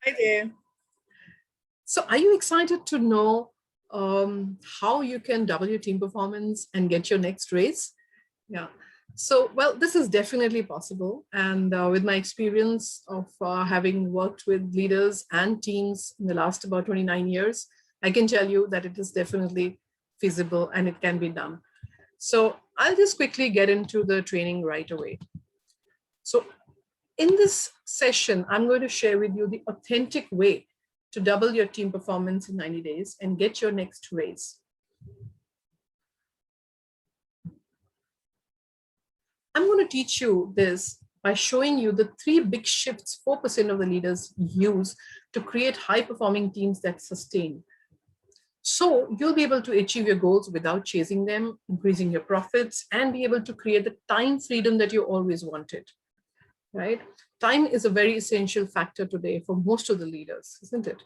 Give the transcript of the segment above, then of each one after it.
Hi there. So are you excited to know how you can double your team performance and get your next raise? Yeah. So, well, this is definitely possible. And with my experience of having worked with leaders and teams in the last about 29 years, I can tell you that it is definitely feasible and it can be done. So I'll just quickly get into the training right away. So in this session, I'm going to share with you the authentic way to double your team performance in 90 days and get your next raise. I'm going to teach you this by showing you the 3 big shifts 4% of the leaders use to create high-performing teams that sustain. So you'll be able to achieve your goals without chasing them, increasing your profits, and be able to create the time freedom that you always wanted, right? Time is a very essential factor today for most of the leaders, isn't it?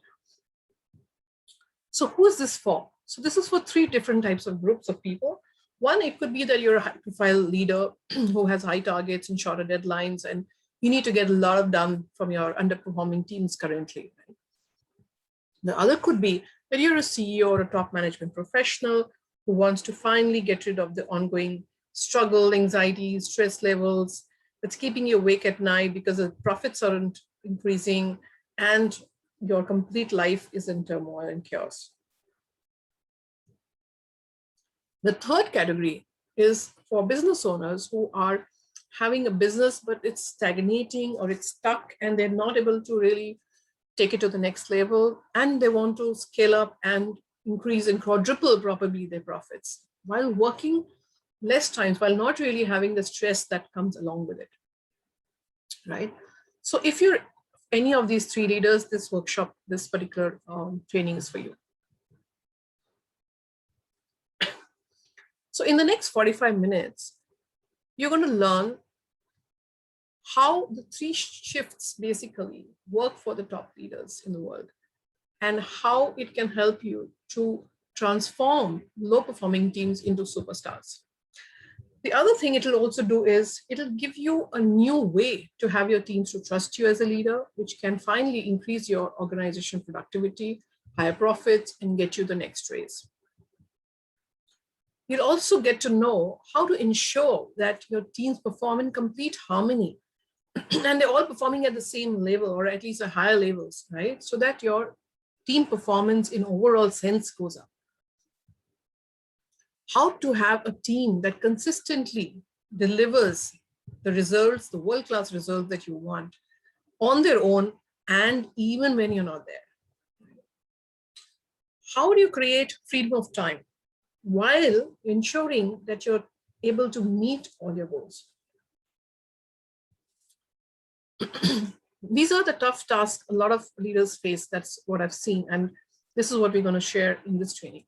So who is this for? So this is for 3 different types of groups of people. One, it could be that you're a high-profile leader who has high targets and shorter deadlines, and you need to get a lot of done from your underperforming teams currently. Right? The other could be that you're a CEO or a top management professional who wants to finally get rid of the ongoing struggle, anxiety, stress levels that's keeping you awake at night because the profits aren't increasing and your complete life is in turmoil and chaos. The third category is for business owners who are having a business, but it's stagnating or it's stuck and they're not able to really take it to the next level, and they want to scale up and increase and quadruple probably their profits while working less times, while not really having the stress that comes along with it, right? So if you're any of these 3 leaders, this workshop, this particular training is for you. So in the next 45 minutes, you're going to learn how the 3 shifts basically work for the top leaders in the world and how it can help you to transform low performing teams into superstars. The other thing it will also do is it'll give you a new way to have your teams to trust you as a leader, which can finally increase your organization productivity, higher profits, and get you the next raise. You'll also get to know how to ensure that your teams perform in complete harmony and they're all performing at the same level or at least at higher levels, right? So that your team performance in overall sense goes up. How to have a team that consistently delivers the results, the world-class results that you want on their own and even when you're not there. How do you create freedom of time while ensuring that you're able to meet all your goals? These are the tough tasks a lot of leaders face. That's what I've seen. And this is what we're going to share in this training.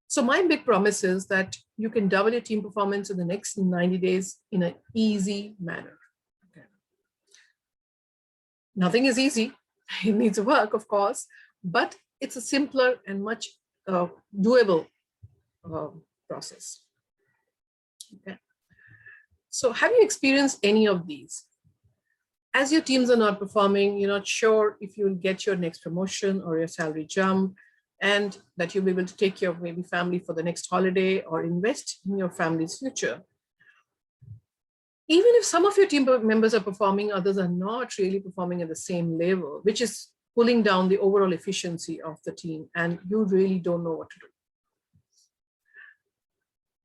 So my big promise is that you can double your team performance in the next 90 days in an easy manner. Okay. Nothing is easy. It needs work, of course, but it's a simpler and much doable process. Okay. So have you experienced any of these? As your teams are not performing, you're not sure if you'll get your next promotion or your salary jump, and that you'll be able to take care of maybe family for the next holiday or invest in your family's future. Even if some of your team members are performing, others are not really performing at the same level, which is pulling down the overall efficiency of the team, and you really don't know what to do.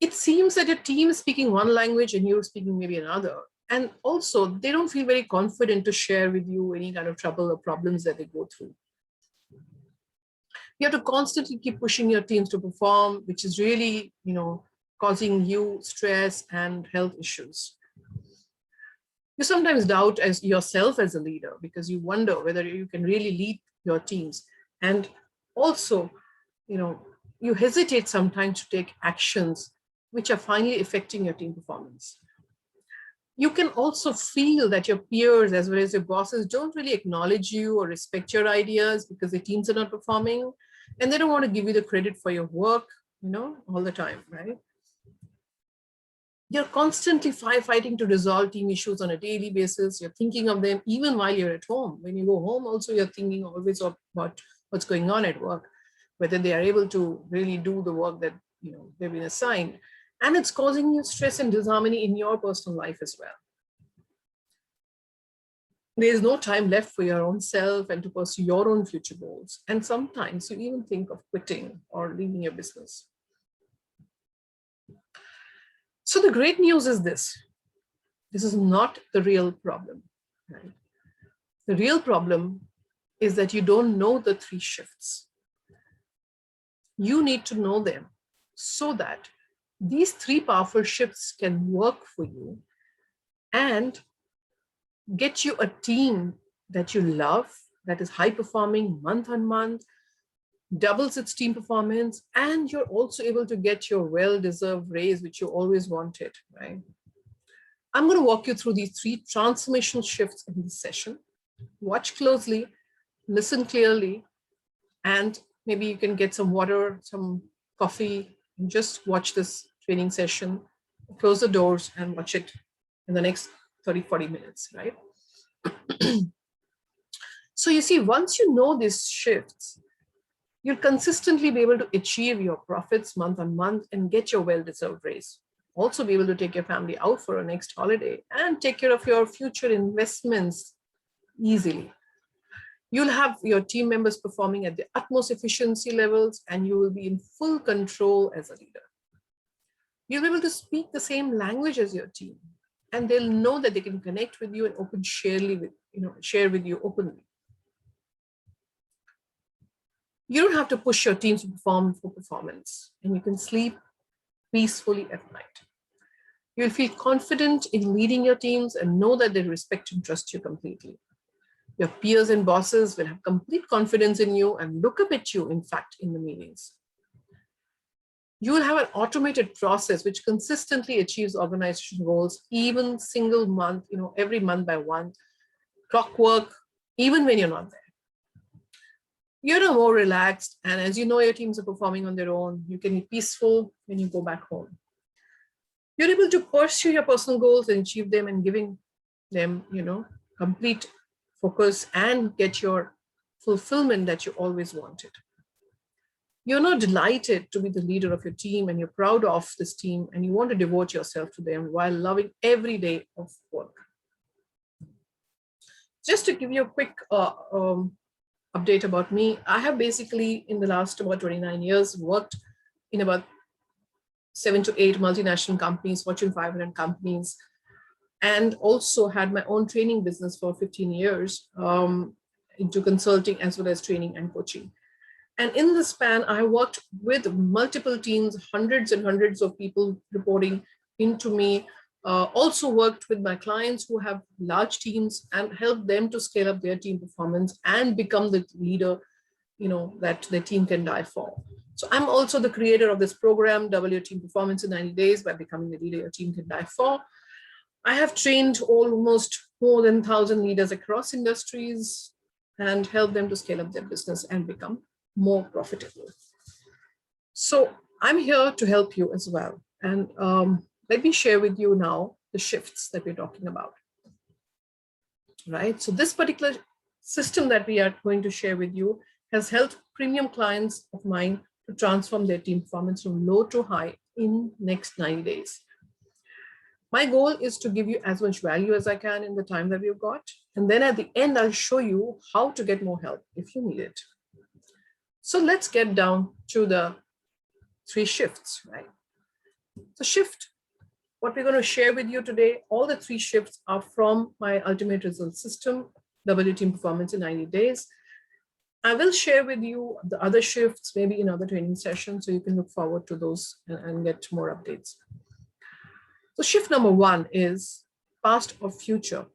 It seems that your team is speaking one language and you're speaking maybe another. And also, they don't feel very confident to share with you any kind of trouble or problems that they go through. You have to constantly keep pushing your teams to perform, which is really, causing you stress and health issues. You sometimes doubt as yourself as a leader because you wonder whether you can really lead your teams. And also, you hesitate sometimes to take actions which are finally affecting your team performance. You can also feel that your peers as well as your bosses don't really acknowledge you or respect your ideas because the teams are not performing and they don't want to give you the credit for your work, all the time, right? You're constantly fighting to resolve team issues on a daily basis. You're thinking of them even while you're at home. When you go home, also you're thinking always about what's going on at work, whether they are able to really do the work that they've been assigned. And it's causing you stress and disharmony in your personal life as well. There is no time left for your own self and to pursue your own future goals. And sometimes you even think of quitting or leaving your business. So the great news is this is not the real problem, right? The real problem is that you don't know the 3 shifts. You need to know them so that these 3 powerful shifts can work for you and get you a team that you love, that is high performing month on month, doubles its team performance, and you're also able to get your well-deserved raise, which you always wanted, right? I'm going to walk you through these 3 transformational shifts in this session. Watch closely, listen clearly, and maybe you can get some water, some coffee, and just watch this training session, close the doors and watch it in the next 30, 40 minutes, right? So you see, once you know these shifts, you'll consistently be able to achieve your profits month on month and get your well-deserved raise. Also be able to take your family out for a next holiday and take care of your future investments easily. You'll have your team members performing at the utmost efficiency levels, and you will be in full control as a leader. You'll be able to speak the same language as your team, and they'll know that they can connect with you and share with you openly. You don't have to push your teams to perform for performance, and you can sleep peacefully at night. You'll feel confident in leading your teams and know that they respect and trust you completely. Your peers and bosses will have complete confidence in you and look up at you, in fact, in the meetings. You will have an automated process which consistently achieves organization goals, even single month, every month by one, clockwork, even when you're not there. You're more relaxed, and as you know your teams are performing on their own, you can be peaceful when you go back home. You're able to pursue your personal goals and achieve them and giving them, complete focus and get your fulfillment that you always wanted. You're not delighted to be the leader of your team, and you're proud of this team, and you want to devote yourself to them while loving every day of work. Just to give you a quick update about me, I have basically in the last about 29 years worked in about 7 to 8 multinational companies, Fortune 500 companies, and also had my own training business for 15 years into consulting as well as training and coaching. And in the span, I worked with multiple teams, hundreds and hundreds of people reporting into me. Also worked with my clients who have large teams and helped them to scale up their team performance and become the leader, that their team can die for. So I'm also the creator of this program, Double Your Team Performance in 90 Days by Becoming the Leader Your Team Can Die For. I have trained almost more than 1,000 leaders across industries and helped them to scale up their business and become more profitable. So I'm here to help you as well. And let me share with you now the shifts that we're talking about. Right. So this particular system that we are going to share with you has helped premium clients of mine to transform their team performance from low to high in next 90 days. My goal is to give you as much value as I can in the time that we've got. And then at the end, I'll show you how to get more help if you need it. So let's get down to the 3 shifts, right? So shift, what we're going to share with you today, all the 3 shifts are from my ultimate result system, Double Your Team Performance in 90 Days. I will share with you the other shifts, maybe in other training sessions, so you can look forward to those and get more updates. So shift number 1 is past or future.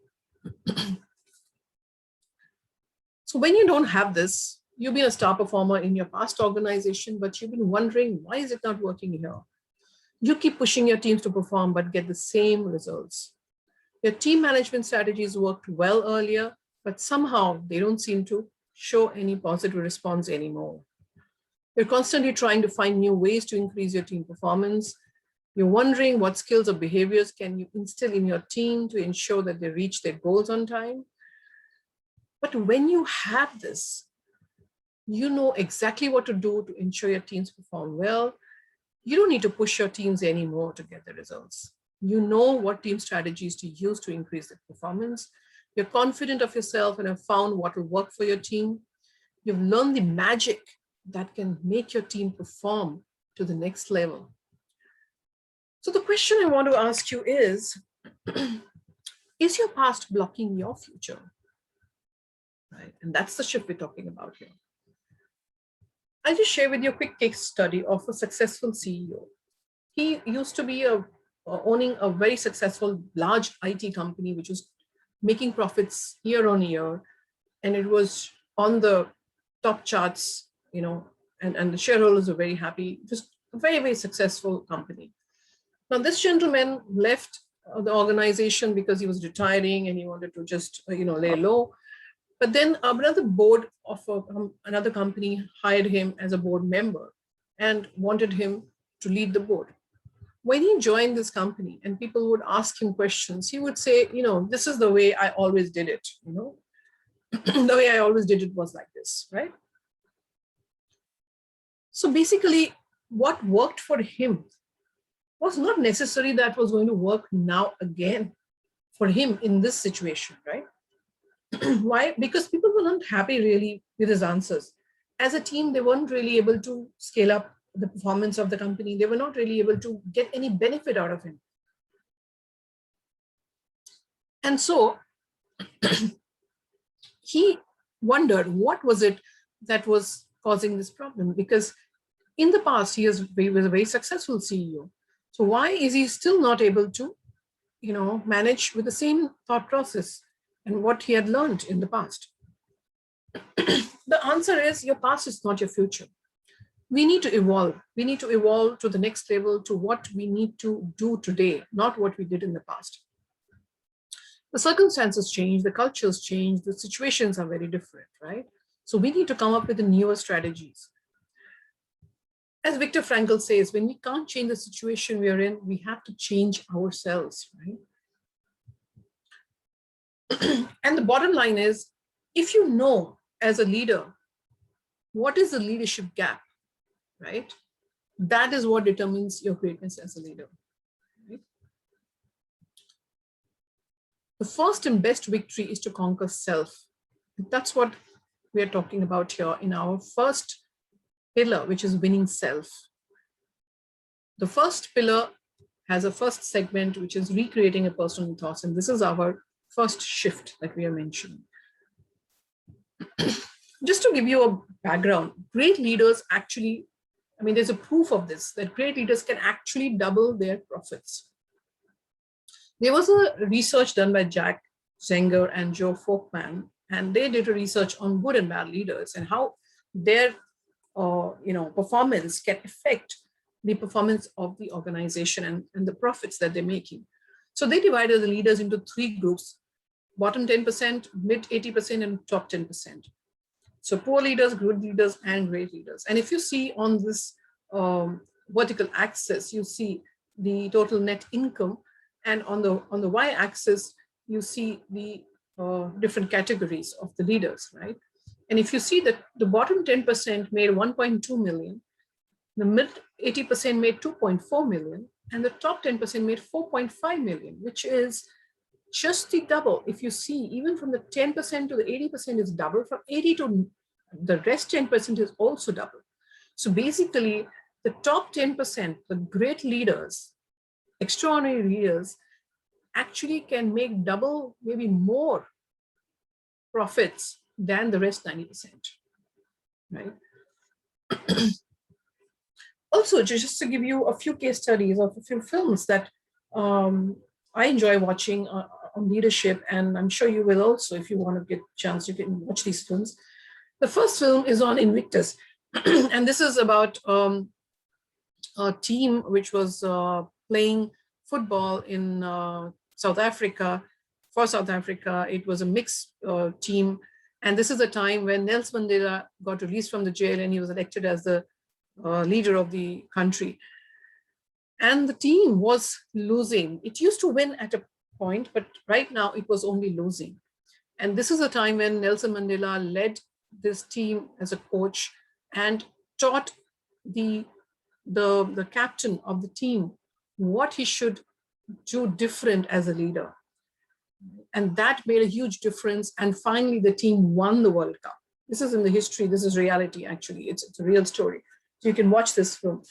So when you don't have this, you've been a star performer in your past organization, but you've been wondering, why is it not working here? You keep pushing your teams to perform, but get the same results. Your team management strategies worked well earlier, but somehow they don't seem to show any positive response anymore. You're constantly trying to find new ways to increase your team performance, You're wondering what skills or behaviors can you instill in your team to ensure that they reach their goals on time. But when you have this, you know exactly what to do to ensure your teams perform well. You don't need to push your teams anymore to get the results. You know what team strategies to use to increase their performance. You're confident of yourself and have found what will work for your team. You've learned the magic that can make your team perform to the next level. So the question I want to ask you is your past blocking your future? Right? And that's the shift we're talking about here. I'll just share with you a quick case study of a successful CEO. He used to be owning a very successful large IT company, which was making profits year on year. And it was on the top charts, and the shareholders were very happy. Just a very, very successful company. Now, this gentleman left the organization because he was retiring and he wanted to just, lay low. But then another board of another company hired him as a board member and wanted him to lead the board. When he joined this company and people would ask him questions, he would say, this is the way I always did it. The way I always did it was like this, right? So basically, what worked for him was not necessarily that was going to work now again for him in this situation, right? Why? Because people were not happy really with his answers. As a team, they weren't really able to scale up the performance of the company. They were not really able to get any benefit out of him. And so he wondered what was it that was causing this problem, because in the past he was a very successful CEO. So why is he still not able to, manage with the same thought process and what he had learned in the past? The answer is your past is not your future. We need to evolve. We need to evolve to the next level, to what we need to do today, not what we did in the past. The circumstances change, the cultures change, the situations are very different, right? So we need to come up with the newer strategies. As Viktor Frankl says, when we can't change the situation we are in, we have to change ourselves, right? And the bottom line is, if you know as a leader, what is the leadership gap, right? That is what determines your greatness as a leader. Right? The first and best victory is to conquer self. That's what we are talking about here in our first pillar, which is winning self. The first pillar has a first segment, which is recreating a personal ethos. And this is our first shift that we are mentioning. Just to give you a background, great leaders actually, there's a proof of this, that great leaders can actually double their profits. There was a research done by Jack Zenger and Joe Folkman, and they did a research on good and bad leaders and how their performance can affect the performance of the organization and the profits that they're making. So they divided the leaders into three groups: bottom 10%, mid 80%, and top 10%. So poor leaders, good leaders, and great leaders. And if you see on this vertical axis, you see the total net income, and on the y-axis, you see the different categories of the leaders, right? And if you see that the bottom 10% made 1.2 million, the mid 80% made 2.4 million, and the top 10% made 4.5 million, which is just the double. If you see, even from the 10% to the 80% is double, from 80 to the rest 10% is also double. So basically, the top 10%, the great leaders, extraordinary leaders, actually can make double, maybe more profits than the rest 90%, right? Also, just to give you a few case studies of a few films that I enjoy watching on leadership, and I'm sure you will also, if you want to get a chance, you can watch these films. The first film is on Invictus, and this is about a team which was playing football in South Africa. For South Africa, it was a mixed team, and this is a time when Nelson Mandela got released from the jail and he was elected as the leader of the country. and the team was losing. It used to win at a point, but right now it was only losing. And this is a time when Nelson Mandela led this team as a coach and taught the captain of the team what he should do different as a leader. And that made a huge difference. And finally, the team won the World Cup. This is in the history. This is reality, actually. It's a real story. So you can watch this film.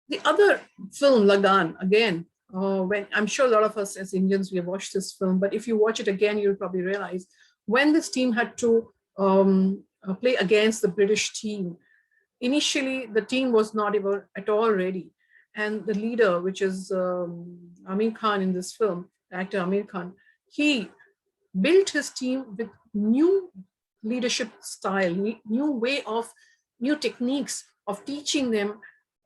The other film, Lagan, again, when I'm sure a lot of us as Indians, we have watched this film, but if you watch it again, you'll probably realize when this team had to play against the British team, initially the team was not even at all ready. And the leader, which is Amir Khan in this film, actor Amir Khan, he built his team with new leadership style, new techniques of teaching them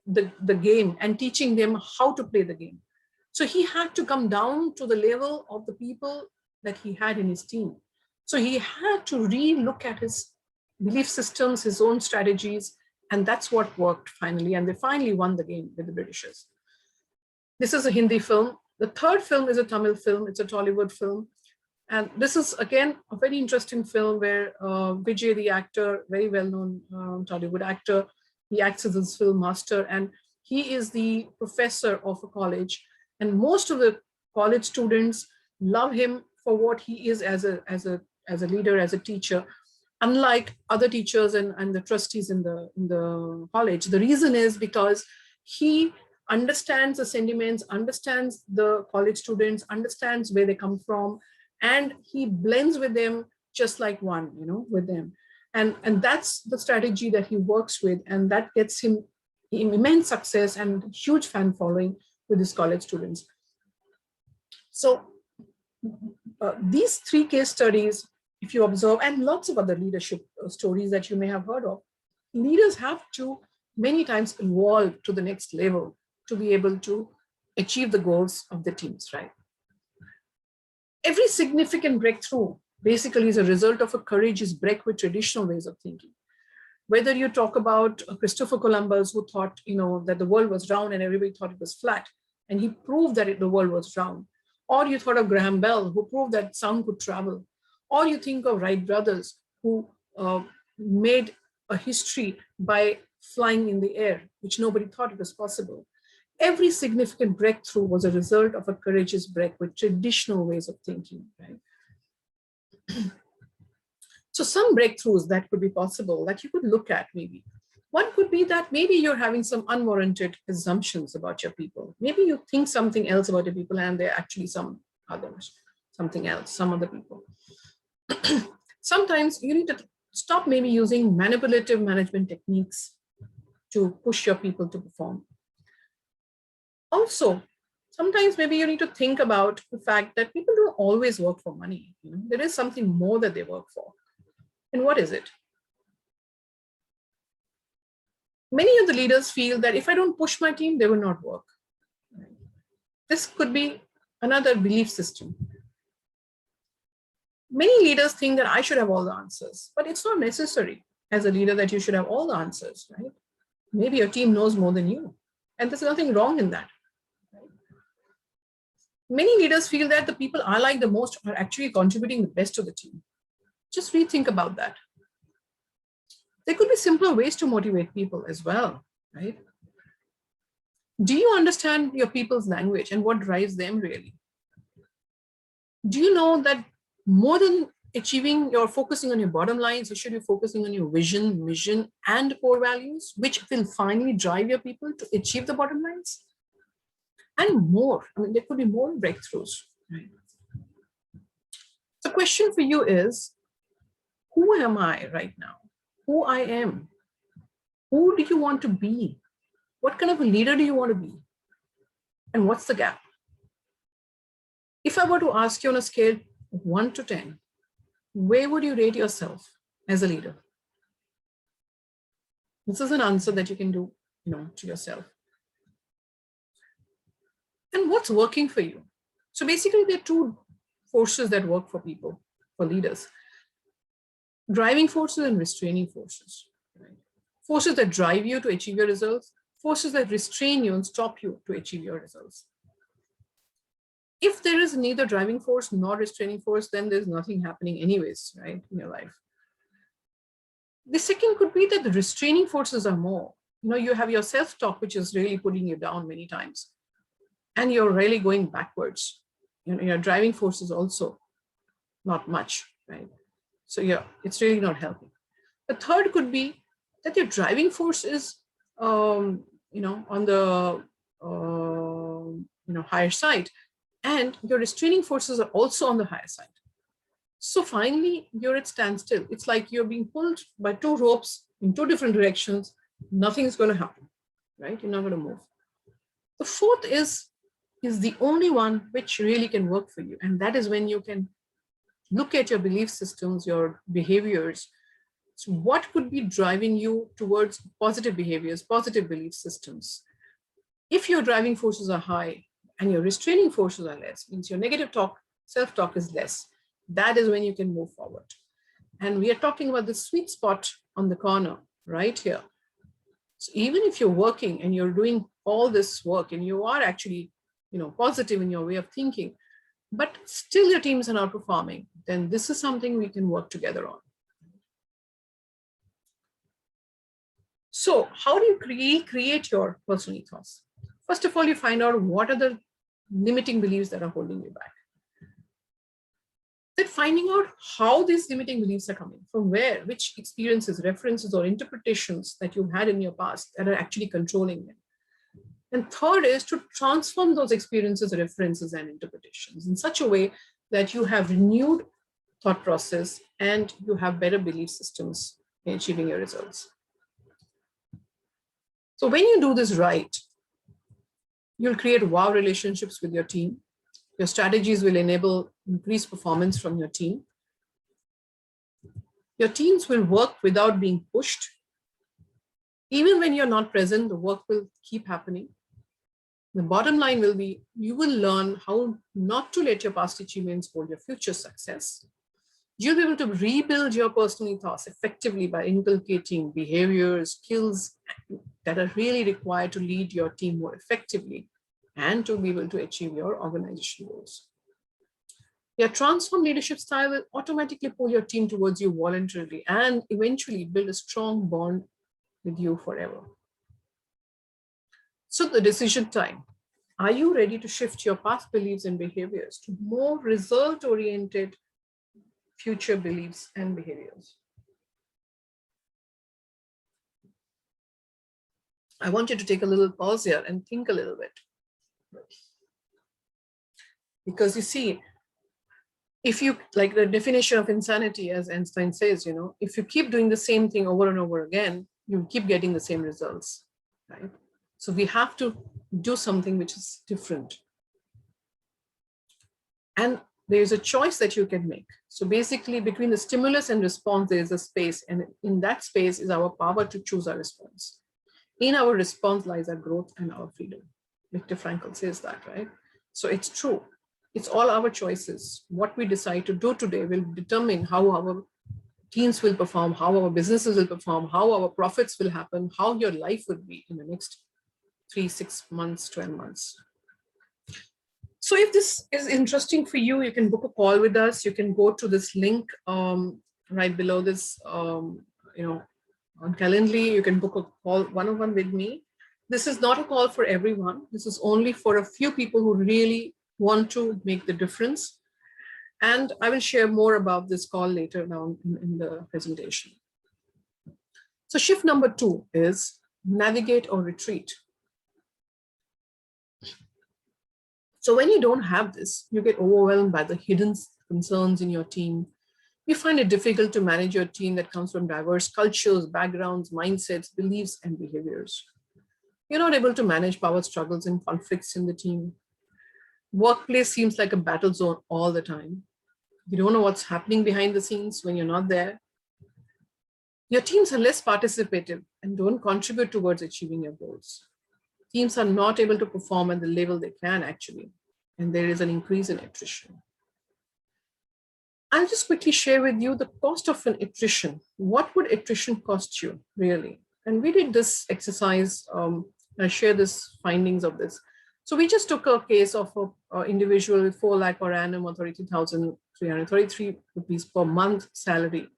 the game and teaching them how to play the game. So he had to come down to the level of the people that he had in his team. So he had to re-look at his belief systems, his own strategies, and that's what worked finally. And they finally won the game with the Britishers. This is a Hindi film. The third film is a Tamil film. It's a Tollywood film. And this is, again, a very interesting film where Vijay, the actor, very well-known Tollywood actor, he acts as his film master, and he is the professor of a college. And most of the college students love him for what he is as a leader, as a teacher, unlike other teachers and the trustees in the college. The reason is because he understands the sentiments, understands the college students, understands where they come from, and he blends with them just like one, with them. And that's the strategy that he works with, and that gets him immense success and huge fan following with his college students. So these three case studies, if you observe, and lots of other leadership stories that you may have heard of, leaders have to many times evolve to the next level to be able to achieve the goals of the teams, right? Every significant breakthrough basically is a result of a courageous break with traditional ways of thinking. Whether you talk about Christopher Columbus, who thought, that the world was round and everybody thought it was flat, and he proved that the world was round. Or you thought of Graham Bell, who proved that sound could travel. Or you think of Wright brothers, who made a history by flying in the air, which nobody thought it was possible. Every significant breakthrough was a result of a courageous break with traditional ways of thinking, right? So some breakthroughs that could be possible that you could look at maybe. One could be that maybe you're having some unwarranted assumptions about your people. Maybe you think something else about your people and they're actually some others, something else, some other people. Sometimes you need to stop maybe using manipulative management techniques to push your people to perform. Also, sometimes maybe you need to think about the fact that people don't always work for money. There is something more that they work for. And what is it? Many of the leaders feel that if I don't push my team, they will not work. This could be another belief system. Many leaders think that I should have all the answers, but it's not necessary as a leader that you should have all the answers, right? Maybe your team knows more than you, and there's nothing wrong in that. Many leaders feel that the people I like the most are actually contributing the best to the team. Just rethink about that. There could be simpler ways to motivate people as well, right? Do you understand your people's language and what drives them really? Do you know that more than achieving your focusing on your bottom lines, you should be focusing on your vision, mission, and core values, which will finally drive your people to achieve the bottom lines? And more. I mean, there could be more breakthroughs. Right? The question for you is, who am I right now? Who I am? Who do you want to be? What kind of a leader do you want to be? And what's the gap? If I were to ask you on a scale of 1 to 10, where would you rate yourself as a leader? This is an answer that you can do, to yourself. And what's working for you? So basically, there are two forces that work for people, for leaders: driving forces and restraining forces. Right? Forces that drive you to achieve your results, forces that restrain you and stop you to achieve your results. If there is neither driving force nor restraining force, then there's nothing happening anyways, right, in your life. The second could be that the restraining forces are more. You have your self-talk, which is really putting you down many times, and you're really going backwards. Your driving force is also not much, right? So yeah, it's really not helping. The third could be that your driving force is, on the higher side, and your restraining forces are also on the higher side. So finally, you're at standstill. It's like you're being pulled by two ropes in two different directions. Nothing's going to happen, right? You're not going to move. The fourth is the only one which really can work for you, and that is when you can look at your belief systems, your behaviors. So what could be driving you towards positive behaviors, positive belief systems? If your driving forces are high and your restraining forces are less, means your negative talk, self-talk is less, that is when you can move forward. And we are talking about the sweet spot on the corner right here. So even if you're working and you're doing all this work and you are actually, positive in your way of thinking, but still your teams are not performing, then this is something we can work together on. So how do you create your personal ethos? First of all, you find out what are the limiting beliefs that are holding you back. Then finding out how these limiting beliefs are coming, from where, which experiences, references, or interpretations that you've had in your past that are actually controlling them. And third is to transform those experiences, references, and interpretations in such a way that you have renewed thought process and you have better belief systems in achieving your results. So when you do this right, you'll create wow relationships with your team. Your strategies will enable increased performance from your team. Your teams will work without being pushed. Even when you're not present, the work will keep happening. The bottom line will be, you will learn how not to let your past achievements hold your future success. You'll be able to rebuild your personal ethos effectively by inculcating behaviors, skills that are really required to lead your team more effectively and to be able to achieve your organizational goals. Your transformed leadership style will automatically pull your team towards you voluntarily and eventually build a strong bond with you forever. So the decision time. Are you ready to shift your past beliefs and behaviors to more result-oriented future beliefs and behaviors? I want you to take a little pause here and think a little bit. Because you see, if you, like the definition of insanity, as Einstein says, if you keep doing the same thing over and over again, you keep getting the same results, right? So we have to do something which is different. And there's a choice that you can make. So basically between the stimulus and response, there is a space. And in that space is our power to choose our response. In our response lies our growth and our freedom. Viktor Frankl says that, right? So it's true. It's all our choices. What we decide to do today will determine how our teams will perform, how our businesses will perform, how our profits will happen, how your life would be in the next 3, 6 months, 12 months. So if this is interesting for you, you can book a call with us. You can go to this link right below this, on Calendly. You can book a call one-on-one with me. This is not a call for everyone. This is only for a few people who really want to make the difference. And I will share more about this call later down in the presentation. So shift number 2 is navigate or retreat. So when you don't have this, you get overwhelmed by the hidden concerns in your team. You find it difficult to manage your team that comes from diverse cultures, backgrounds, mindsets, beliefs, and behaviors. You're not able to manage power struggles and conflicts in the team. Workplace seems like a battle zone all the time. You don't know what's happening behind the scenes when you're not there. Your teams are less participative and don't contribute towards achieving your goals. Teams are not able to perform at the level they can actually, and there is an increase in attrition. I'll just quickly share with you the cost of an attrition. What would attrition cost you really? And we did this exercise I share this findings of this. So we just took a case of an individual with 4 lakh per annum or 32,333 rupees per month salary.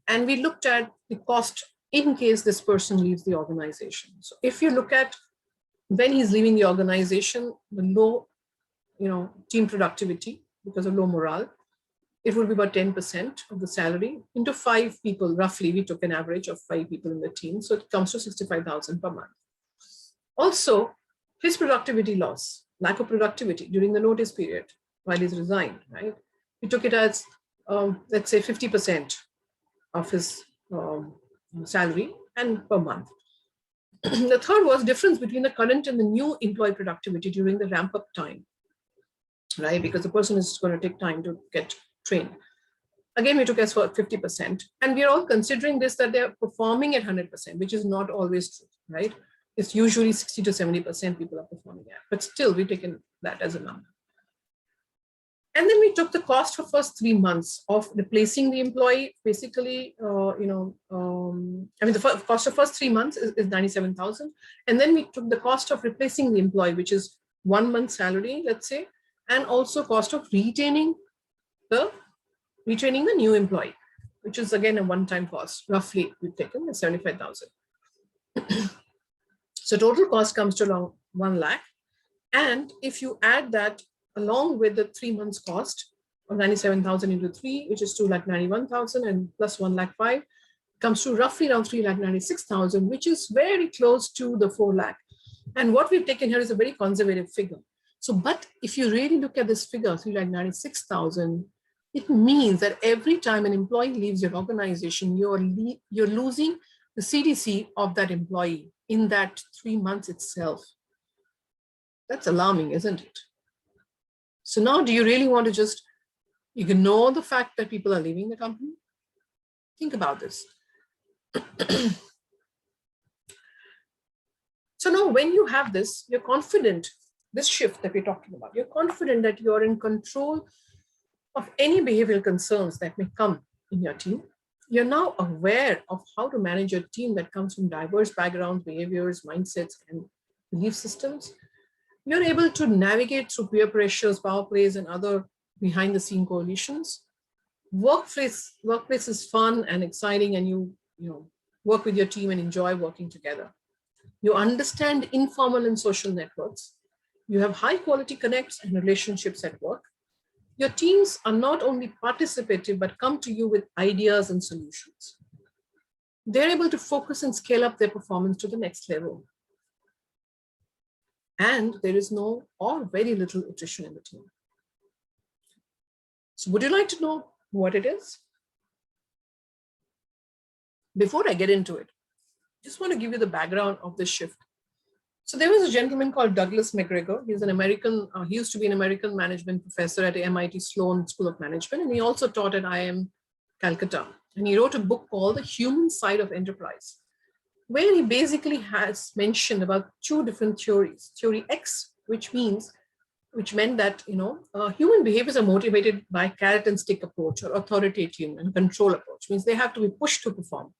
And we looked at the cost in case this person leaves the organization. So if you look at when he's leaving the organization, the low, team productivity because of low morale, it will be about 10% of the salary into 5 people. Roughly, we took an average of 5 people in the team. So it comes to 65,000 per month. Also, his productivity loss, lack of productivity during the notice period while he's resigned, right? We took it as, let's say, 50% of his salary and per month. The third was difference between the current and the new employee productivity during the ramp up time, right? Because the person is going to take time to get trained. Again, we took as for 50%. And we're all considering this that they're performing at 100%, which is not always true, right? It's usually 60 to 70% people are performing at, but still we've taken that as a number. And then we took the cost for first 3 months of replacing the employee. Basically, the cost of first 3 months is 97,000. And then we took the cost of replacing the employee, which is 1 month salary, let's say, and also cost of retaining the new employee, which is again a one-time cost. Roughly, we've taken 75,000. So total cost comes to around 1 lakh. And if you add that along with the 3 months cost of 97,000 into 3, which is 2,91,000 and plus 1 lakh 5, comes to roughly around 3,96,000, which is very close to the 4 lakh. And what we've taken here is a very conservative figure. So, but if you really look at this figure, 3,96,000, it means that every time an employee leaves your organization, you're losing the CDC of that employee in that 3 months itself. That's alarming, isn't it? So now, do you really want to just ignore the fact that people are leaving the company? Think about this. So now when you have this, you're confident, this shift that we're talking about, you're confident that you're in control of any behavioral concerns that may come in your team. You're now aware of how to manage your team that comes from diverse backgrounds, behaviors, mindsets, and belief systems. You're able to navigate through peer pressures, power plays, and other behind the scene coalitions. Workplace is fun and exciting, and you work with your team and enjoy working together. You understand informal and social networks. You have high quality connects and relationships at work. Your teams are not only participative, but come to you with ideas and solutions. They're able to focus and scale up their performance to the next level. And there is no or very little attrition in the team. So would you like to know what it is? Before I get into it, I just want to give you the background of this shift. So there was a gentleman called Douglas McGregor. He's an American, he used to be an American management professor at MIT Sloan School of Management, and he also taught at IIM Calcutta. And he wrote a book called The Human Side of Enterprise, where he basically has mentioned about 2 different theories. Theory X, which meant that human behaviors are motivated by carrot and stick approach or authoritarian and control approach, means they have to be pushed to perform.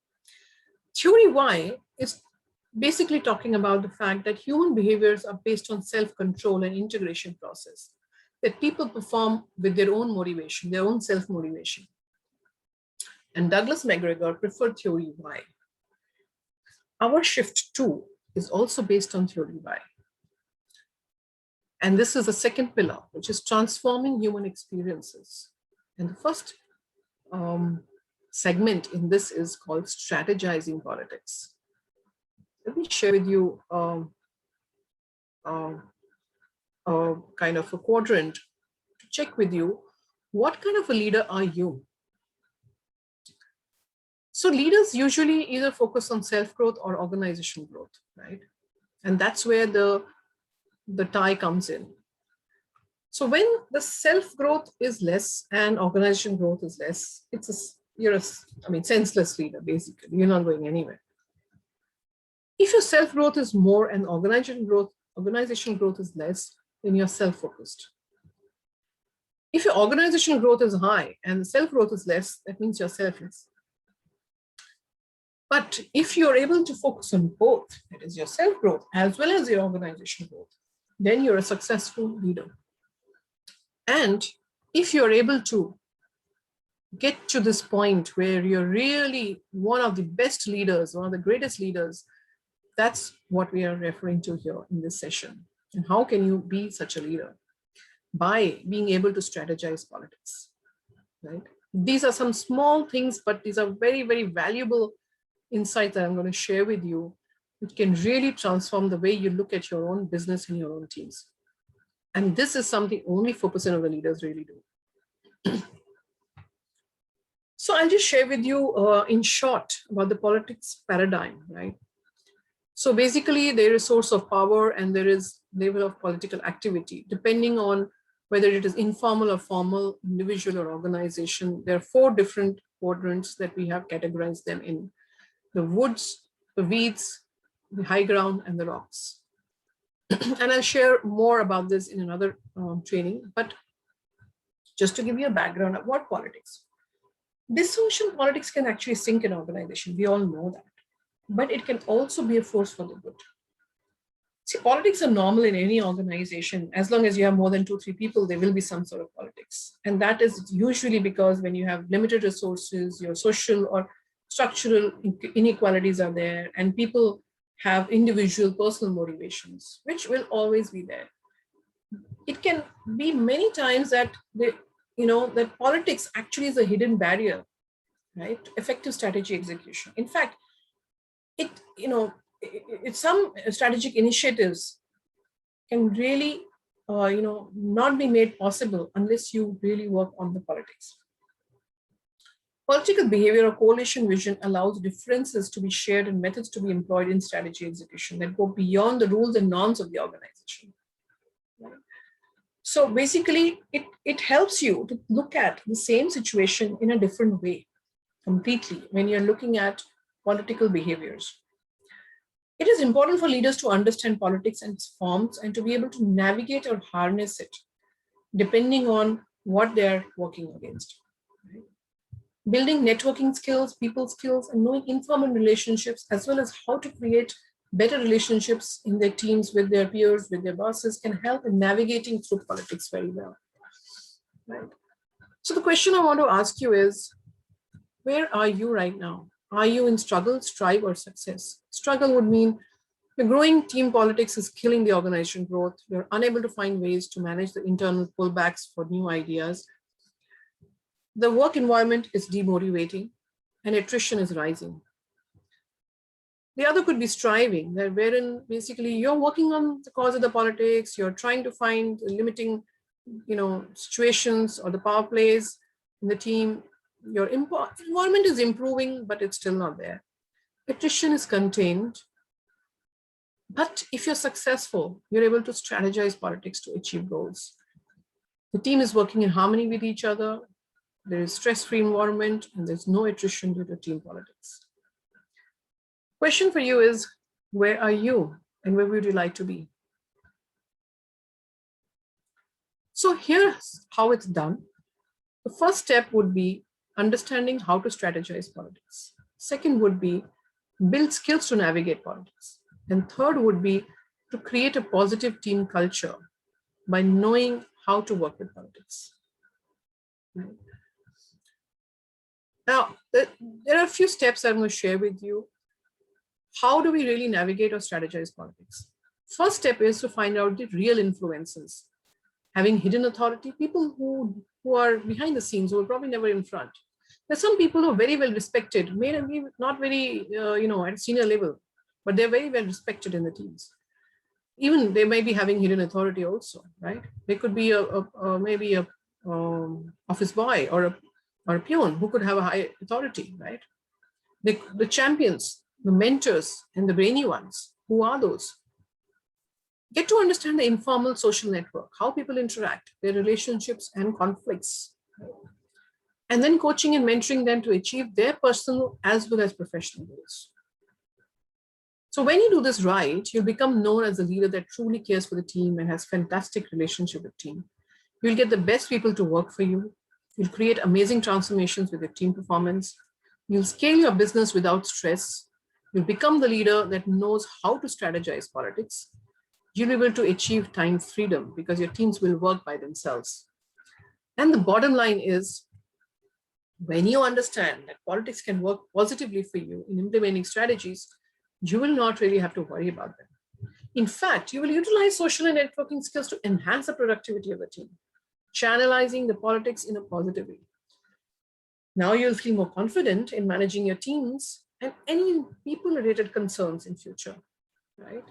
Theory Y is basically talking about the fact that human behaviors are based on self-control and integration process, that people perform with their own motivation, their own self-motivation. And Douglas McGregor preferred theory Y. Our shift 2 is also based on theory Y. And this is the second pillar, which is transforming human experiences. And the first segment in this is called strategizing politics. Let me share with you kind of a quadrant to check with you what kind of a leader are you. So leaders usually either focus on self-growth or organizational growth, right? And that's where the tie comes in. So when the self-growth is less and organization growth is less, you're a senseless leader, basically. You're not going anywhere. If your self-growth is more and organizational growth is less, then you're self-focused. If your organizational growth is high and self-growth is less, that means you're selfless. But if you're able to focus on both, that is your self-growth as well as your organization growth, then you're a successful leader. And if you're able to get to this point where you're really one of the best leaders, one of the greatest leaders, that's what we are referring to here in this session. And how can you be such a leader? By being able to strategize politics, right? These are some small things, but these are very, very valuable insights that I'm going to share with you, which can really transform the way you look at your own business and your own teams. And this is something only 4% of the leaders really do. So I'll just share with you in short about the politics paradigm, right? So basically there is source of power and there is level of political activity, depending on whether it is informal or formal, individual or organization. There are 4 different quadrants that we have categorized them in: the woods, the weeds, the high ground, and the rocks. And I'll share more about this in another training, but just to give you a background of what politics. Dysfunctional politics can actually sink an organization. We all know that. But it can also be a force for the good. See, politics are normal in any organization. As long as you have more than 2-3 people, there will be some sort of politics. And that is usually because when you have limited resources, your social or structural inequalities are there, and people have individual personal motivations, which will always be there. It can be many times that that politics actually is a hidden barrier, right? Effective strategy execution. In fact, some strategic initiatives can really, not be made possible unless you really work on the politics. Political behavior or coalition vision allows differences to be shared and methods to be employed in strategy execution that go beyond the rules and norms of the organization. Right? So basically, it helps you to look at the same situation in a different way completely when you're looking at political behaviors. It is important for leaders to understand politics and its forms and to be able to navigate or harness it depending on what they're working against. Right? Building networking skills, people skills, and knowing informal relationships, as well as how to create better relationships in their teams with their peers, with their bosses, can help in navigating through politics very well. Right? So the question I want to ask you is, where are you right now? Are you in struggle, strive, or success? Struggle would mean the growing team politics is killing the organization growth. You're unable to find ways to manage the internal pullbacks for new ideas. The work environment is demotivating and attrition is rising. The other could be striving, that wherein basically you're working on the cause of the politics, you're trying to find limiting, situations or the power plays in the team. Your environment is improving, but it's still not there. Attrition is contained. But if you're successful, you're able to strategize politics to achieve goals. The team is working in harmony with each other. There is stress-free environment, and there's no attrition due to team politics. Question for you is, where are you and where would you like to be? So here's how it's done. The first step would be understanding how to strategize politics. Second would be build skills to navigate politics. And third would be to create a positive team culture by knowing how to work with politics. Right? Now, there are a few steps I'm going to share with you. How do we really navigate or strategize politics? First step is to find out the real influences. Having hidden authority, people who are behind the scenes, who are probably never in front. There's some people who are very well respected, may be not very, at a senior level, but they're very well respected in the teams. Even they may be having hidden authority also, right? They could be maybe a office boy or a peon who could have a high authority, right? The champions, the mentors, and the brainy ones. Who are those? Get to understand the informal social network, how people interact, their relationships and conflicts. And then coaching and mentoring them to achieve their personal as well as professional goals. So when you do this right, you'll become known as a leader that truly cares for the team and has fantastic relationship with team. You'll get the best people to work for you. You'll create amazing transformations with your team performance. You'll scale your business without stress. You'll become the leader that knows how to strategize politics. You'll be able to achieve time freedom because your teams will work by themselves. And the bottom line is, when you understand that politics can work positively for you in implementing strategies, you will not really have to worry about them. In fact, you will utilize social and networking skills to enhance the productivity of the team, channelizing the politics in a positive way. Now you'll feel more confident in managing your teams and any people-related concerns in future, right?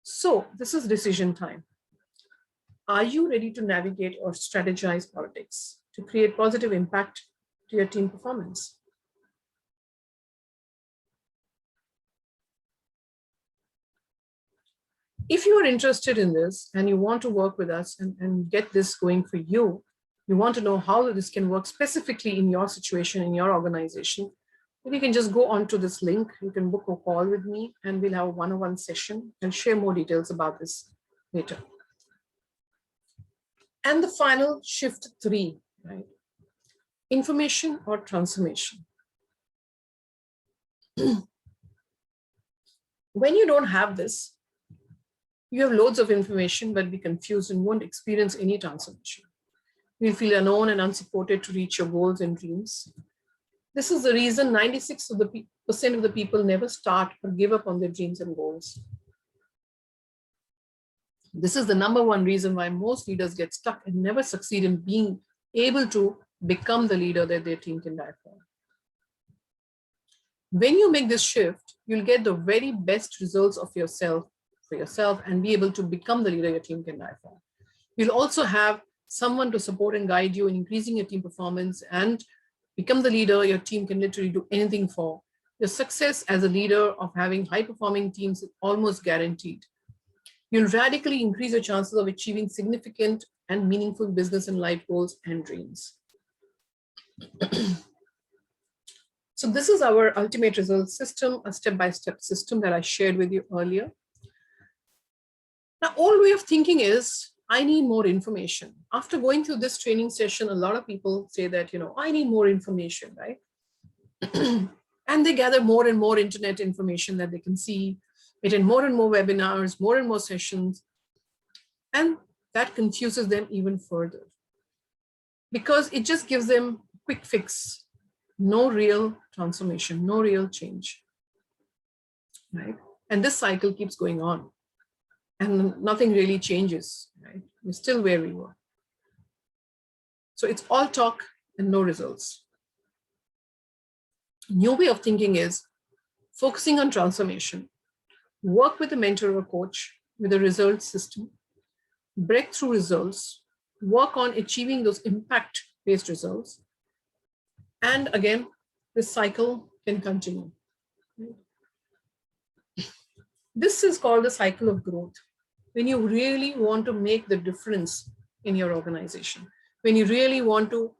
So this is decision time. Are you ready to navigate or strategize politics to create positive impact to your team performance? If you are interested in this and you want to work with us and get this going for you, you want to know how this can work specifically in your situation, in your organization, then you can just go onto this link. You can book a call with me and we'll have a one-on-one session and share more details about this later. And the final shift 3, right? Information or transformation. When you don't have this, you have loads of information, but be confused and won't experience any transformation. You'll feel unknown and unsupported to reach your goals and dreams. This is the reason 96% of the people never start or give up on their dreams and goals. This is the number one reason why most leaders get stuck and never succeed in being able to become the leader that their team can die for. When you make this shift, you'll get the very best results of yourself for yourself and be able to become the leader your team can die for. You'll also have someone to support and guide you in increasing your team performance and become the leader your team can literally do anything for. Your success as a leader of having high-performing teams is almost guaranteed. You'll radically increase your chances of achieving significant and meaningful business and life goals and dreams. So this is our ultimate result system, a step-by-step system that I shared with you earlier. Now, old way of thinking is, I need more information. After going through this training session, a lot of people say that, I need more information, right? And they gather more and more internet information that they can see, attend more and more webinars, more and more sessions, and that confuses them even further because it just gives them a quick fix, no real transformation, no real change, right? And this cycle keeps going on and nothing really changes, right? We're still where we were. So it's all talk and no results. New way of thinking is focusing on transformation, work with a mentor or coach with a result system, breakthrough results, work on achieving those impact-based results. And again, this cycle can continue. This is called the cycle of growth. When you really want to make the difference in your organization, when you really want to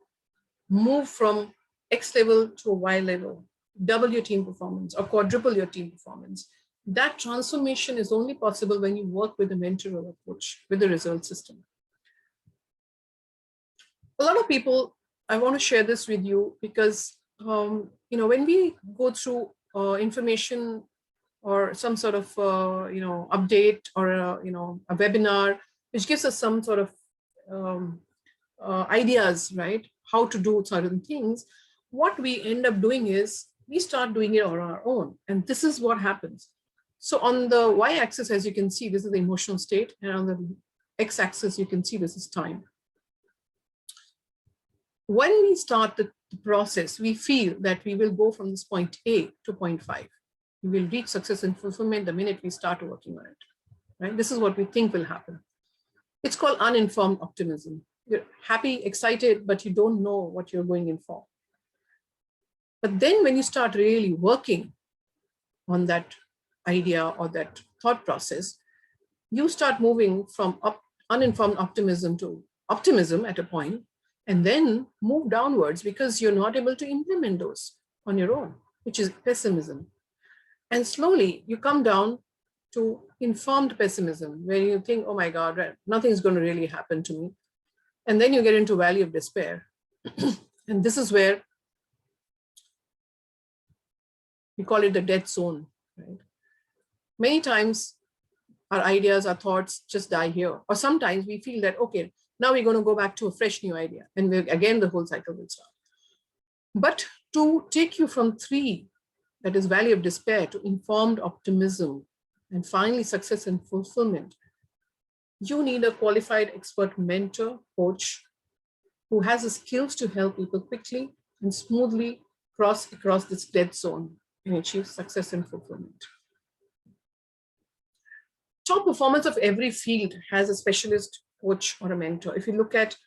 move from X level to a Y level, double your team performance or quadruple your team performance, that transformation is only possible when you work with a mentor or a coach with the result system. A lot of people, I want to share this with you because, when we go through information or some sort of, update or, a webinar, which gives us some sort of ideas, right? How to do certain things. What we end up doing is we start doing it on our own. And this is what happens. So on the y-axis, as you can see, this is the emotional state. And on the x-axis, you can see this is time. When we start the process, we feel that we will go from this point A to point 5. We will reach success and fulfillment the minute we start working on it, right? This is what we think will happen. It's called uninformed optimism. You're happy, excited, but you don't know what you're going in for. But then when you start really working on that idea or that thought process, you start moving from uninformed optimism to optimism at a point, and then move downwards because you're not able to implement those on your own, which is pessimism. And slowly you come down to informed pessimism, where you think, oh my God, nothing's going to really happen to me. And then you get into valley of despair. And this is where We call it the dead zone, right? Many times our ideas, our thoughts just die here. Or sometimes we feel that, okay, now we're going to go back to a fresh new idea. And again, the whole cycle will start. But to take you from 3, that is valley of despair, to informed optimism, and finally success and fulfillment, you need a qualified expert mentor, coach, who has the skills to help people quickly and smoothly cross across this dead zone and achieve success and fulfillment. Top performance of every field has a specialist coach or a mentor. If you look at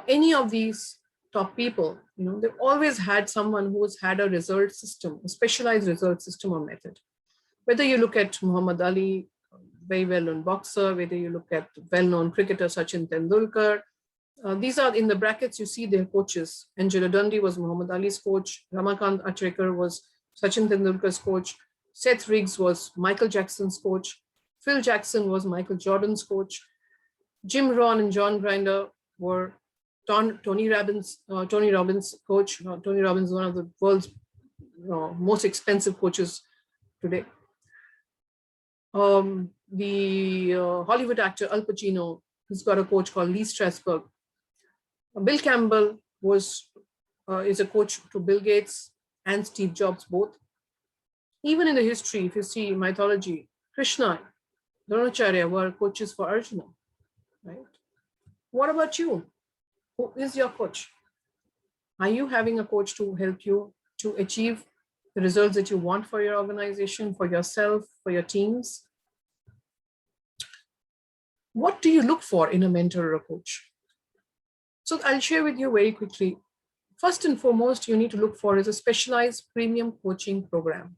any of these top people, they've always had someone who has had a result system, a specialized result system or method. Whether you look at Muhammad Ali, very well-known boxer, whether you look at well-known cricketer Sachin Tendulkar, these are in the brackets, you see their coaches. Angelo Dundee was Muhammad Ali's coach. Ramakant Achrekar was Sachin Tendulkar's coach. Seth Riggs was Michael Jackson's coach. Phil Jackson was Michael Jordan's coach. Jim Rohn and John Grinder were Tony Robbins' coach. Tony Robbins is one of the world's most expensive coaches today. The Hollywood actor Al Pacino, he's got a coach called Lee Strasberg. Bill Campbell is a coach to Bill Gates and Steve Jobs both. Even in the history, if you see mythology, Krishna, Dronacharya were coaches for Arjuna, right? What about you? Who is your coach? Are you having a coach to help you to achieve the results that you want for your organization, for yourself, for your teams? What do you look for in a mentor or a coach? So I'll share with you very quickly. First and foremost, you need to look for is a specialized premium coaching program,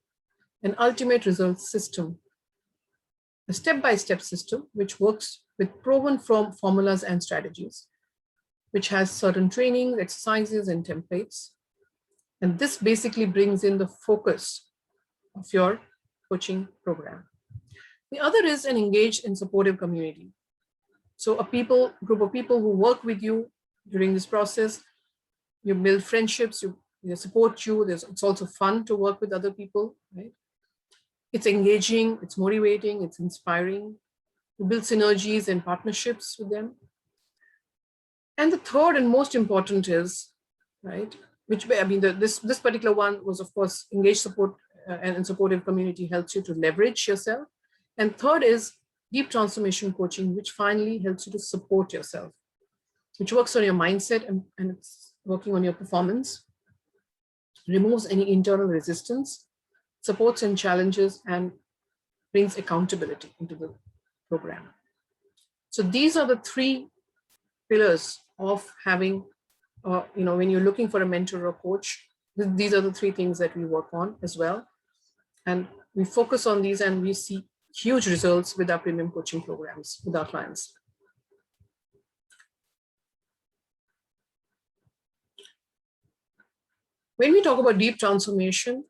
an ultimate results system, a step-by-step system which works with proven formulas and strategies, which has certain trainings, exercises, and templates. And this basically brings in the focus of your coaching program. The other is an engaged and supportive community. So a group of people who work with you during this process, you build friendships, they support you. It's also fun to work with other people, right? It's engaging, it's motivating, it's inspiring. You build synergies and partnerships with them. And the third and most important is, right, this particular one was, of course, engaged support and supportive community helps you to leverage yourself. And third is deep transformation coaching, which finally helps you to support yourself, which works on your mindset and it's working on your performance, removes any internal resistance, supports and challenges, and brings accountability into the program. So these are the 3 pillars of having, when you're looking for a mentor or coach, these are the 3 things that we work on as well. And we focus on these and we see huge results with our premium coaching programs with our clients. When we talk about deep transformation,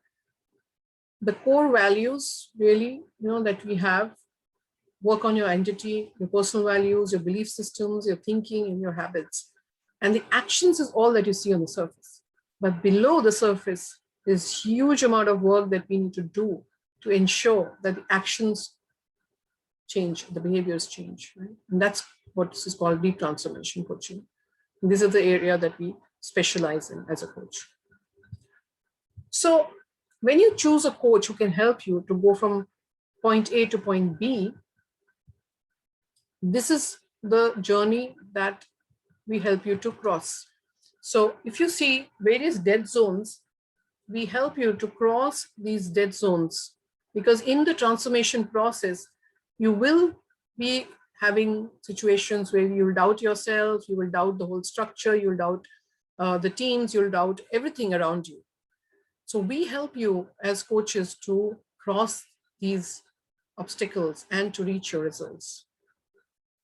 the core values really, that we have, work on your identity, your personal values, your belief systems, your thinking, and your habits. And the actions is all that you see on the surface. But below the surface, there's huge amount of work that we need to do to ensure that the actions change, the behaviors change, right? And that's what is called deep transformation coaching. And this is the area that we specialize in as a coach. So when you choose a coach who can help you to go from point A to point B, this is the journey that we help you to cross. So if you see various dead zones, we help you to cross these dead zones, because in the transformation process, you will be having situations where you will doubt yourself, you will doubt the whole structure, you will doubt the teams, you'll doubt everything around you. So we help you as coaches to cross these obstacles and to reach your results.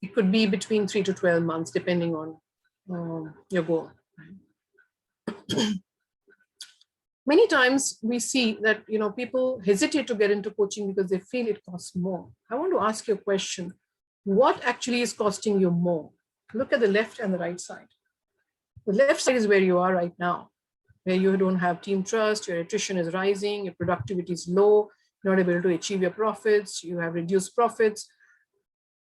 It could be between 3 to 12 months, depending on your goal. Many times we see that people hesitate to get into coaching because they feel it costs more. I want to ask you a question. What actually is costing you more? Look at the left and the right side. The left side is where you are right now. where you don't have team trust, your attrition is rising, your productivity is low, you're not able to achieve your profits, you have reduced profits,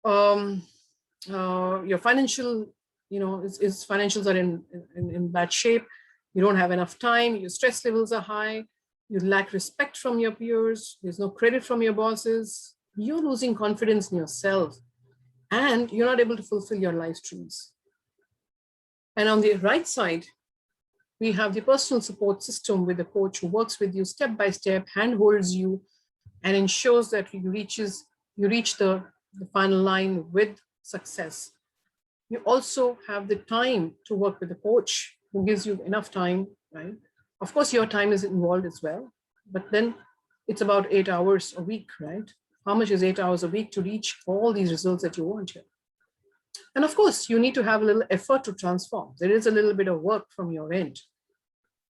your financial, is financials are in bad shape, you don't have enough time, your stress levels are high, you lack respect from your peers, there's no credit from your bosses, you're losing confidence in yourself, and you're not able to fulfill your life dreams. And on the right side, we have the personal support system with a coach who works with you step by step, handholds you, and ensures that you reach the final line with success. You also have the time to work with a coach who gives you enough time, right? Of course, your time is involved as well, but then it's about 8 hours a week, right? How much is 8 hours a week to reach all these results that you want here? And of course, you need to have a little effort to transform. There is a little bit of work from your end.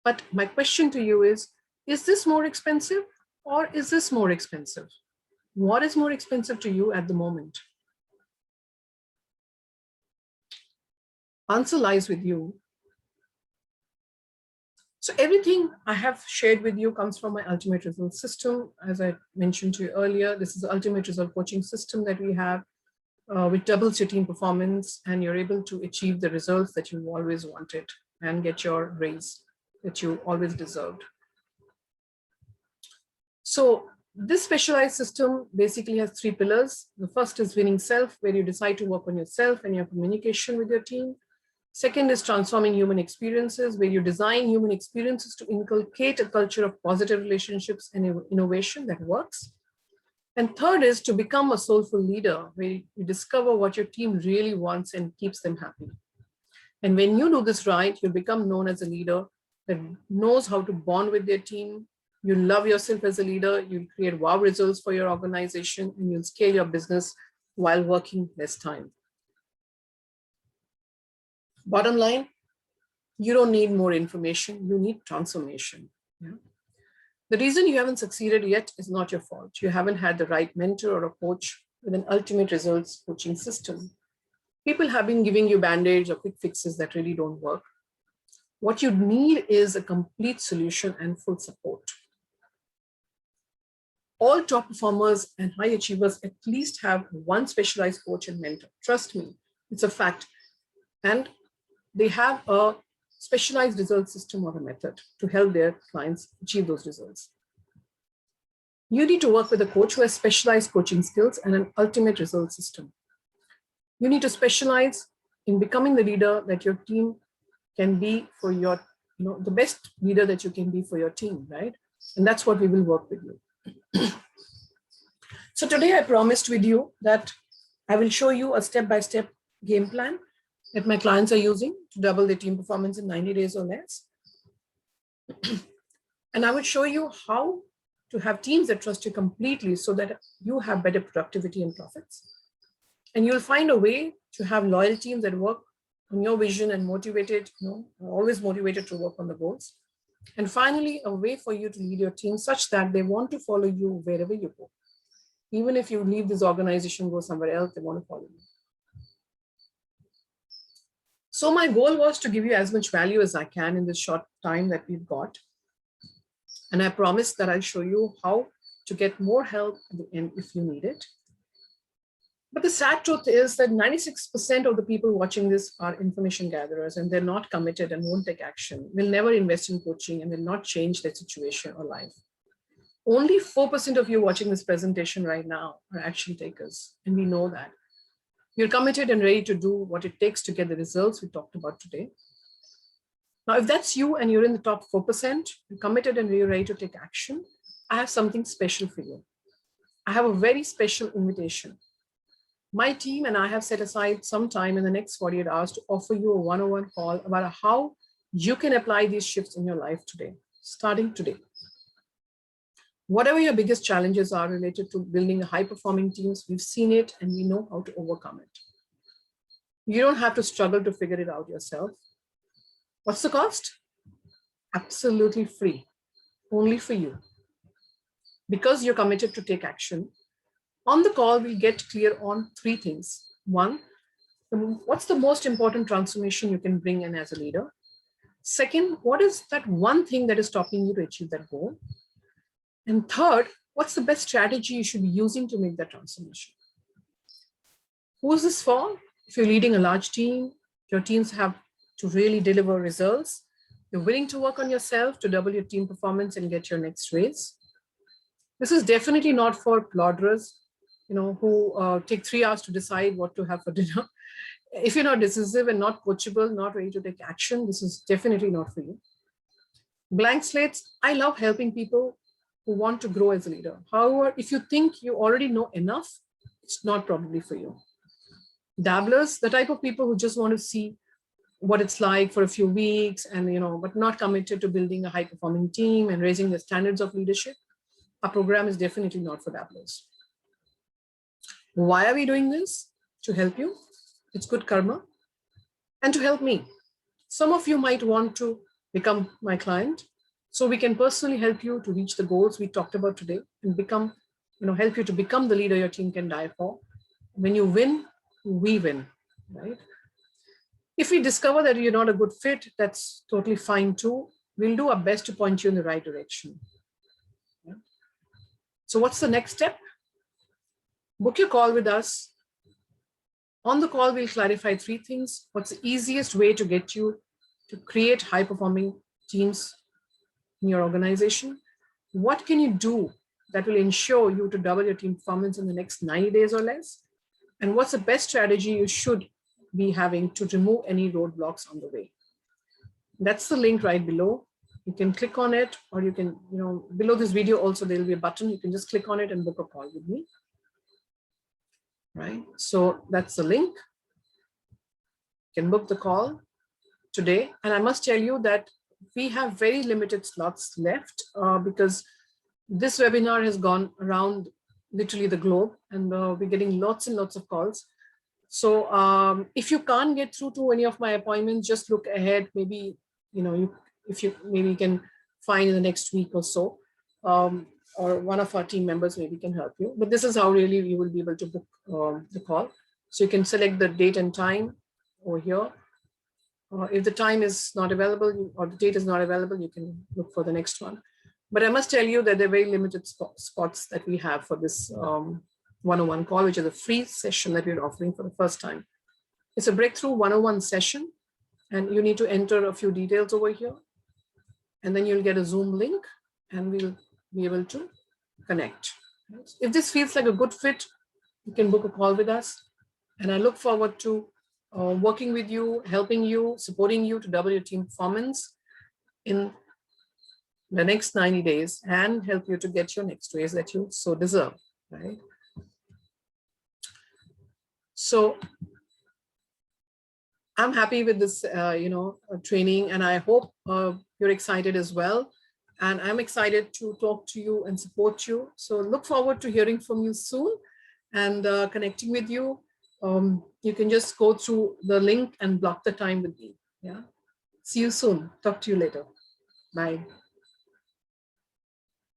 But my question to you is this more expensive or is this more expensive? What is more expensive to you at the moment? Answer lies with you. So everything I have shared with you comes from my ultimate result system. As I mentioned to you earlier, this is the ultimate result coaching system that we have, which doubles your team performance, and you're able to achieve the results that you always wanted and get your raise that you always deserved. So this specialized system basically has 3 pillars. The first is winning self, where you decide to work on yourself and your communication with your team. Second is transforming human experiences, where you design human experiences to inculcate a culture of positive relationships and innovation that works. And third is to become a soulful leader, where you discover what your team really wants and keeps them happy. And when you do this right, you'll become known as a leader that knows how to bond with their team. You love yourself as a leader, you'll create wow results for your organization, and you'll scale your business while working less time. Bottom line, you don't need more information, you need transformation. Yeah? The reason you haven't succeeded yet is not your fault. You haven't had the right mentor or a coach with an ultimate results coaching system. People have been giving you band-aids or quick fixes that really don't work. What you need is a complete solution and full support. All top performers and high achievers at least have one specialized coach and mentor. Trust me, it's a fact. And they have a specialized result system or a method to help their clients achieve those results. You need to work with a coach who has specialized coaching skills and an ultimate result system. You need to specialize in becoming the leader that your team can be for your, the best leader that you can be for your team, right? And that's what we will work with you. So today I promised with you that I will show you a step-by-step game plan that my clients are using to double their team performance in 90 days or less. And I will show you how to have teams that trust you completely so that you have better productivity and profits. And you'll find a way to have loyal teams that work on your vision and motivated, always motivated to work on the goals. And finally, a way for you to lead your team such that they want to follow you wherever you go. Even if you leave this organization, go somewhere else, they want to follow you. So my goal was to give you as much value as I can in this short time that we've got. And I promised that I'll show you how to get more help at the end if you need it. But the sad truth is that 96% of the people watching this are information gatherers, and they're not committed and won't take action, will never invest in coaching, and will not change their situation or life. Only 4% of you watching this presentation right now are action takers, and we know that. You're committed and ready to do what it takes to get the results we talked about today. Now, if that's you and you're in the top 4%, you're committed and you're ready to take action, I have something special for you. I have a very special invitation. My team and I have set aside some time in the next 48 hours to offer you a one-on-one call about how you can apply these shifts in your life today, starting today. Whatever your biggest challenges are related to building high-performing teams, we've seen it and we know how to overcome it. You don't have to struggle to figure it out yourself. What's the cost? Absolutely free, only for you. Because you're committed to take action, on the call, we'll get clear on 3 things. 1, what's the most important transformation you can bring in as a leader? Second, what is that one thing that is stopping you to achieve that goal? And third, what's the best strategy you should be using to make that transformation? Who is this for? If you're leading a large team, your teams have to really deliver results. You're willing to work on yourself to double your team performance and get your next raise. This is definitely not for plodderers, who take 3 hours to decide what to have for dinner. If you're not decisive and not coachable, not ready to take action, this is definitely not for you. Blank slates, I love helping people who want to grow as a leader. However, if you think you already know enough, it's not probably for you. Dabblers, the type of people who just want to see what it's like for a few weeks and, but not committed to building a high performing team and raising the standards of leadership, our program is definitely not for dabblers. Why are we doing this? To help you. It's good karma. And to help me. Some of you might want to become my client, so we can personally help you to reach the goals we talked about today and become, help you to become the leader your team can die for. When you win, we win, right? If we discover that you're not a good fit, that's totally fine too. We'll do our best to point you in the right direction. Yeah. So what's the next step? Book your call with us. On the call, we'll clarify 3 things. What's the easiest way to get you to create high-performing teams in your organization? What can you do that will ensure you to double your team performance in the next 90 days or less? And what's the best strategy you should be having to remove any roadblocks on the way? That's the link right below. You can click on it, or you can, below this video also, there'll be a button. You can just click on it and book a call with me. Right? So that's the link. You can book the call today. And I must tell you that we have very limited slots left because this webinar has gone around literally the globe, and we're getting lots and lots of calls. So if you can't get through to any of my appointments, just look ahead. Maybe, if you maybe can find in the next week or so, or one of our team members maybe can help you. But this is how really you will be able to book the call. So you can select the date and time over here. If the time is not available or the date is not available, you can look for the next one. But I must tell you that there are very limited spots that we have for this one-on-one call, which is a free session that we're offering for the first time. It's a breakthrough 101 session, and you need to enter a few details over here. And then you'll get a Zoom link, and we'll be able to connect. If this feels like a good fit, you can book a call with us. And I look forward to working with you, helping you, supporting you to double your team performance in the next 90 days and help you to get your next raise that you so deserve, right? So I'm happy with this, training, and I hope you're excited as well. And I'm excited to talk to you and support you. So look forward to hearing from you soon and connecting with you. You can just go through the link and block the time with me. Yeah. See you soon. Talk to you later. Bye.